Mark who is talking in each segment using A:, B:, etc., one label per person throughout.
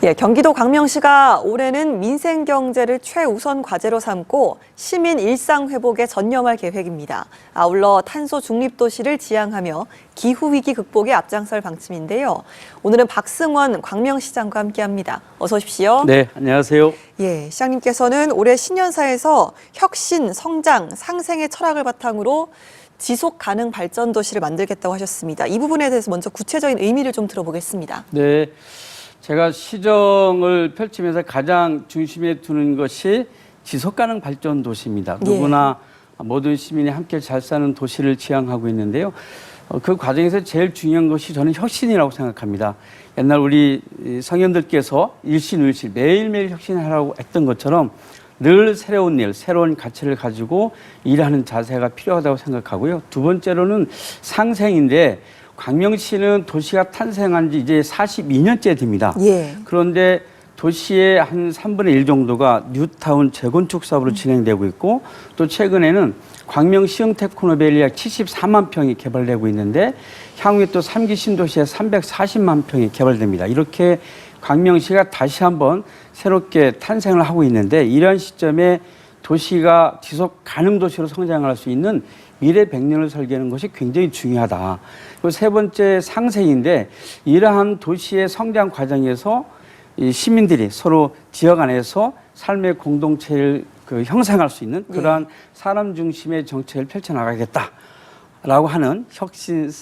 A: 예, 경기도 광명시가 올해는 민생 경제를 최우선 과제로 삼고 시민 일상 회복에 전념할 계획입니다. 아울러 탄소 중립 도시를 지향하며 기후 위기 극복에 앞장설 방침인데요. 오늘은 박승원 광명시장과 함께합니다. 어서 오십시오.
B: 네, 안녕하세요.
A: 예, 시장님께서는 올해 신년사에서 혁신, 성장, 상생의 철학을 바탕으로 지속 가능 발전 도시를 만들겠다고 하셨습니다. 이 부분에 대해서 먼저 구체적인 의미를 좀 들어보겠습니다.
B: 네, 제가 시정을 펼치면서 가장 중심에 두는 것이 지속가능 발전 도시입니다.
A: 예.
B: 누구나 모든 시민이 함께 잘 사는 도시를 지향하고 있는데요. 그 과정에서 제일 중요한 것이 저는 혁신이라고 생각합니다. 옛날 우리 성현들께서 일신일실 매일매일 혁신하라고 했던 것처럼 늘 새로운 일, 새로운 가치를 가지고 일하는 자세가 필요하다고 생각하고요. 두 번째로는 상생인데 광명시는 도시가 탄생한 지 이제 42년째 됩니다.
A: 예.
B: 그런데 도시의 한 3분의 1 정도가 뉴타운 재건축 사업으로 진행되고 있고 또 최근에는 광명 시흥 테크노밸리 약 74만 평이 개발되고 있는데 향후에 또 3기 신도시에 340만 평이 개발됩니다. 이렇게 광명시가 다시 한번 새롭게 탄생을 하고 있는데 이러한 시점에 도시가 지속 가능 도시로 성장할 수 있는 미래 100년을 설계하는 것이 굉장히 중요하다. 그리고 세 번째 상생인데 이러한 도시의 성장 과정에서 이 시민들이 서로 지역 안에서 삶의 공동체를 형성할 수 있는 그러한 사람 중심의 정책을 펼쳐나가겠다라고 하는 혁신,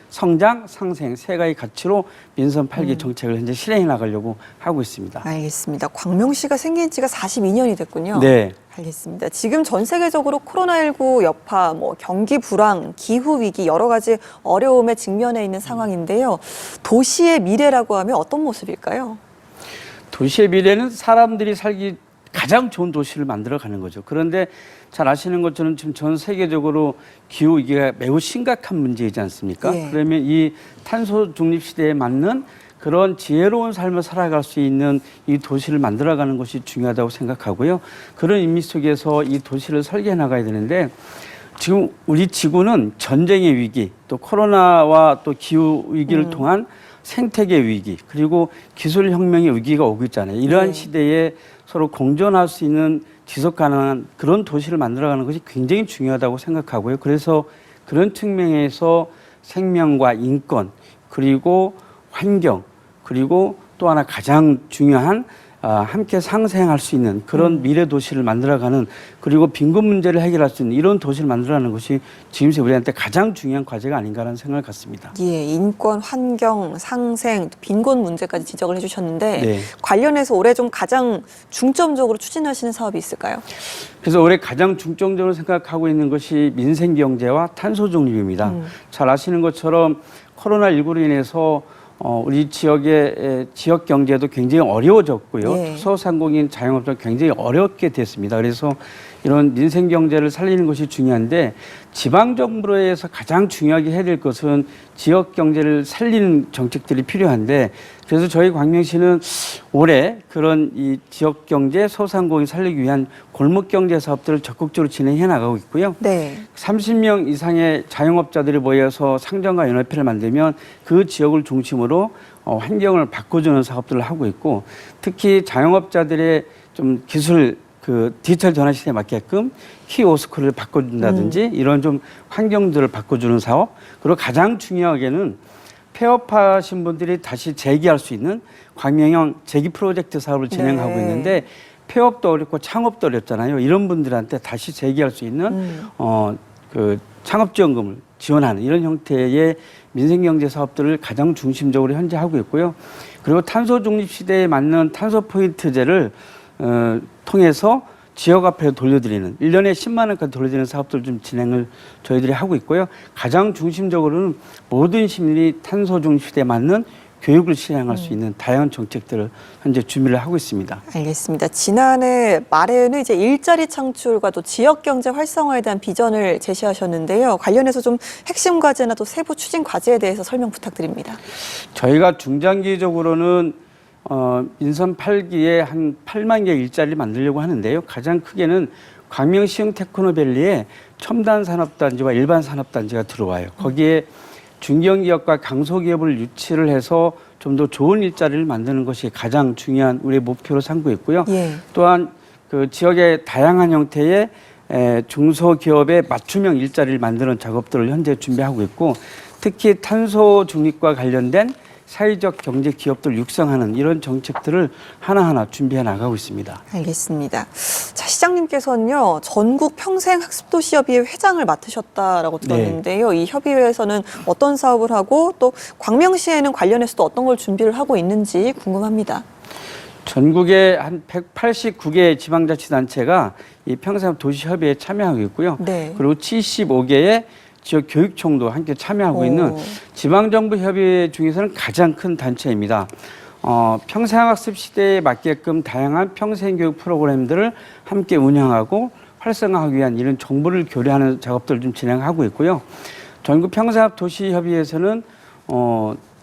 B: 성장, 상생 세 가지 가치로 민선 8기 정책을 현재 실행해 나가려고 하고 있습니다.
A: 알겠습니다. 광명시가 생긴 지가 42년이 됐군요.
B: 네.
A: 알겠습니다. 지금 전 세계적으로 코로나19 여파, 경기 불황, 기후 위기 여러 가지 어려움에 직면해 있는 상황인데요. 도시의 미래라고 하면 어떤 모습일까요?
B: 도시의 미래는 사람들이 살기 가장 좋은 도시를 만들어가는 거죠. 그런데 잘 아시는 것처럼 지금 전 세계적으로 기후 위기가 매우 심각한 문제이지 않습니까?
A: 예.
B: 그러면 이 탄소 중립 시대에 맞는 그런 지혜로운 삶을 살아갈 수 있는 이 도시를 만들어가는 것이 중요하다고 생각하고요. 그런 의미 속에서 이 도시를 설계해 나가야 되는데 지금 우리 지구는 전쟁의 위기, 또 코로나와 또 기후 위기를 통한 생태계 위기, 그리고 기술 혁명의 위기가 오고 있잖아요. 이러한 시대에 서로 공존할 수 있는 지속 가능한 그런 도시를 만들어가는 것이 굉장히 중요하다고 생각하고요. 그래서 그런 측면에서 생명과 인권, 그리고 환경, 그리고 또 하나 가장 중요한 함께 상생할 수 있는 그런 미래 도시를 만들어가는 그리고 빈곤 문제를 해결할 수 있는 이런 도시를 만들어가는 것이 지금 우리한테 가장 중요한 과제가 아닌가라는 생각을 갖습니다.
A: 예, 인권, 환경, 상생, 빈곤 문제까지 지적을 해주셨는데
B: 네.
A: 관련해서 올해 좀 가장 중점적으로 추진하시는 사업이 있을까요?
B: 그래서 올해 가장 중점적으로 생각하고 있는 것이 민생 경제와 탄소 중립입니다. 잘 아시는 것처럼 코로나19로 인해서 우리 지역의 지역 경제도 굉장히 어려워졌고요.
A: 예.
B: 소상공인 자영업자 굉장히 어렵게 됐습니다. 그래서 이런 민생 경제를 살리는 것이 중요한데 지방 정부에서 가장 중요하게 해야 될 것은 지역 경제를 살리는 정책들이 필요한데 그래서 저희 광명시는 올해 그런 이 지역 경제 소상공인 살리기 위한 골목 경제 사업들을 적극적으로 진행해 나가고 있고요.
A: 네.
B: 30명 이상의 자영업자들이 모여서 상점과 연합회를 만들면 그 지역을 중심으로 환경을 바꿔주는 사업들을 하고 있고 특히 자영업자들의 좀 기술 디지털 전환 시대에 맞게끔 키오스크를 바꿔준다든지 이런 좀 환경들을 바꿔주는 사업 그리고 가장 중요하게는 폐업하신 분들이 다시 재기할 수 있는 광명형 재기 프로젝트 사업을 진행하고 있는데 폐업도 어렵고 창업도 어렵잖아요. 이런 분들한테 다시 재기할 수 있는 창업지원금을 지원하는 이런 형태의 민생경제 사업들을 가장 중심적으로 현재 하고 있고요. 그리고 탄소 중립 시대에 맞는 탄소 포인트제를 통해서 지역 화폐를 돌려드리는 1년에 10만 원까지 돌려드리는 사업들 좀 진행을 저희들이 하고 있고요. 가장 중심적으로는 모든 시민이 탄소 중립 시대에 맞는 교육을 실행할 수 있는 다양한 정책들을 현재 준비를 하고 있습니다.
A: 알겠습니다. 지난해 말에는 이제 일자리 창출과 또 지역 경제 활성화에 대한 비전을 제시하셨는데요. 관련해서 좀 핵심 과제나 또 세부 추진 과제에 대해서 설명 부탁드립니다.
B: 저희가 중장기적으로는 민선 8기에 한 8만 개 일자리를 만들려고 하는데요. 가장 크게는 광명 시흥 테크노밸리에 첨단 산업단지와 일반 산업단지가 들어와요. 거기에 중견기업과 강소기업을 유치를 해서 좀 더 좋은 일자리를 만드는 것이 가장 중요한 우리의 목표로 삼고 있고요.
A: 예.
B: 또한 그 지역의 다양한 형태의 중소기업의 맞춤형 일자리를 만드는 작업들을 현재 준비하고 있고, 특히 탄소 중립과 관련된 사회적 경제 기업들 육성하는 이런 정책들을 하나하나 준비해 나가고 있습니다.
A: 알겠습니다. 자, 시장님께서는요, 전국 평생학습도시협의회 회장을 맡으셨다라고 들었는데요. 이 협의회에서는 어떤 사업을 하고 또 광명시에는 관련해서 또 어떤 걸 준비를 하고 있는지 궁금합니다.
B: 전국에 한 189개 지방자치단체가 이 평생도시협의회에 참여하고 있고요.
A: 네.
B: 그리고 75개의 지역 교육청도 함께 참여하고 있는 지방정부협의회 중에서는 가장 큰 단체입니다. 평생학습 시대에 맞게끔 다양한 평생교육 프로그램들을 함께 운영하고 활성화하기 위한 이런 정보를 교류하는 작업들을 좀 진행하고 있고요. 전국 평생학도시협의회에서는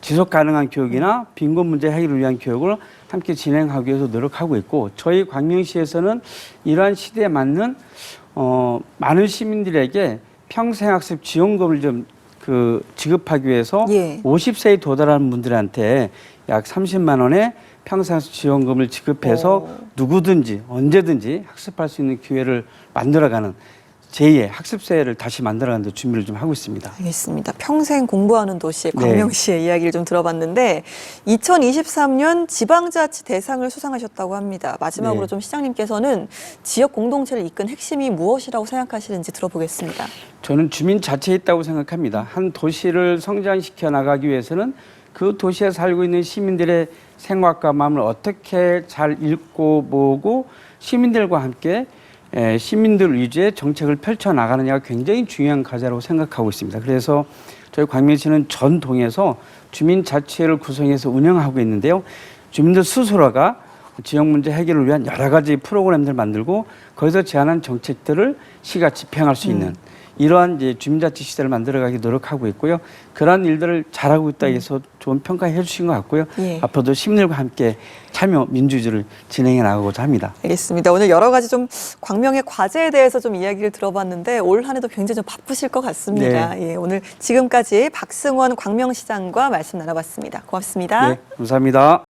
B: 지속 가능한 교육이나 빈곤 문제 해결을 위한 교육을 함께 진행하기 위해서 노력하고 있고, 저희 광명시에서는 이러한 시대에 맞는 많은 시민들에게 평생학습 지원금을 좀 지급하기 위해서
A: 예.
B: 50세에 도달하는 분들한테 약 30만 원의 평생학습 지원금을 지급해서 누구든지 언제든지 학습할 수 있는 기회를 만들어가는 제2의 학습세를 다시 만들어가는 데 준비를 좀 하고 있습니다.
A: 알겠습니다. 평생 공부하는 도시 광명시의 이야기를 좀 들어봤는데 2023년 지방자치 대상을 수상하셨다고 합니다. 마지막으로 좀 시장님께서는 지역 공동체를 이끈 핵심이 무엇이라고 생각하시는지 들어보겠습니다.
B: 저는 주민 자체에 있다고 생각합니다. 한 도시를 성장시켜 나가기 위해서는 그 도시에 살고 있는 시민들의 생각과 마음을 어떻게 잘 읽고 모으고 시민들과 함께 시민들 위주의 정책을 펼쳐나가느냐가 굉장히 중요한 과제라고 생각하고 있습니다. 그래서 저희 광명시는 전 동에서 주민자치회를 구성해서 운영하고 있는데요. 주민들 스스로가 지역 문제 해결을 위한 여러 가지 프로그램들을 만들고 거기서 제안한 정책들을 시가 집행할 수 있는 이러한 이제 주민자치 시대를 만들어가기 노력하고 있고요. 그러한 일들을 잘하고 있다 해서 좋은 평가해 주신 것 같고요.
A: 예.
B: 앞으로도 시민들과 함께 참여 민주주의를 진행해 나가고자 합니다.
A: 알겠습니다. 오늘 여러 가지 좀 광명의 과제에 대해서 좀 이야기를 들어봤는데 올 한 해도 굉장히 좀 바쁘실 것 같습니다.
B: 네.
A: 예, 오늘 지금까지 박승원 광명시장과 말씀 나눠봤습니다. 고맙습니다.
B: 네, 감사합니다.